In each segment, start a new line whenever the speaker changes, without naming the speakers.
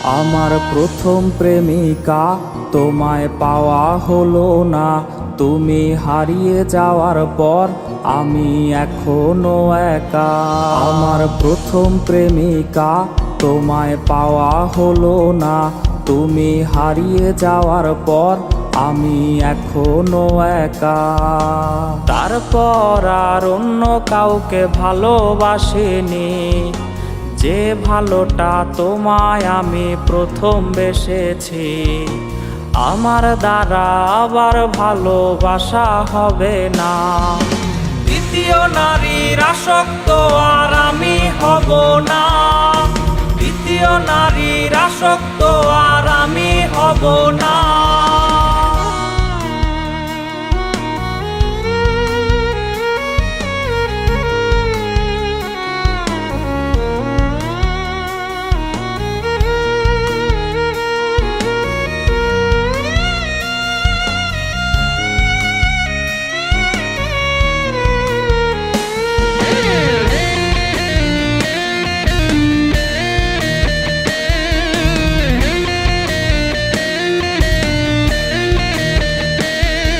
আমার প্রথম প্রেমিকা, তোমায় পাওয়া হলো না। তুমি হারিয়ে যাওয়ার পর আমি এখনো একা। আমার প্রথম প্রেমিকা, তোমায় পাওয়া হলো না। তুমি হারিয়ে যাওয়ার পর আমি এখনো একা। তারপর আর অন্য কাউকে ভালোবাসিনি, যে ভালোটা তোমায় আমি প্রথম বেসেছি। আমার দ্বারা আবার ভালোবাসা হবে না। দ্বিতীয় নারীর আসক্ত আর আমি হব না। দ্বিতীয় নারীর আসক্ত আর আমি হব না।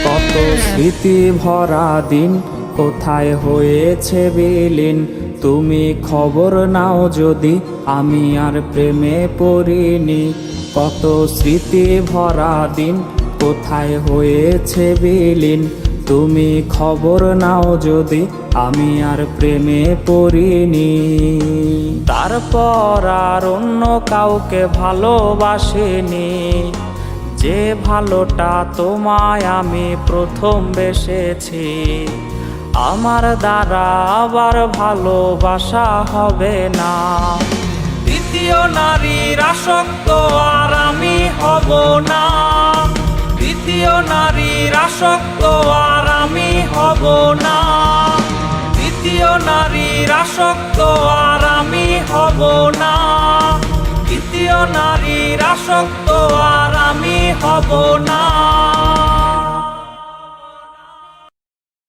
কত স্মৃতি ভরা দিন কোথায় হয়েছে বিলীন। তুমি খবর নাও যদি আমি আর প্রেমে পড়িনি। কত স্মৃতি ভরা দিন কোথায় হয়েছে বিলীন। তুমি খবর নাও যদি আমি আর প্রেমে পড়িনি। তারপর আর অন্য কাউকে ভালোবাসিনি, যে ভালোটা তোমায় আমি প্রথম বেসেছি। আমার দ্বারা আবার ভালোবাসা হবে না। দ্বিতীয় নারীর আসক্ত আর আমি হব না। দ্বিতীয় নারীর আসক্ত আর আমি হব না। দ্বিতীয় নারীর আসক্ত আর আমি হব না। দ্বিতীয় নারীর আসক্ত আর আমি হব না।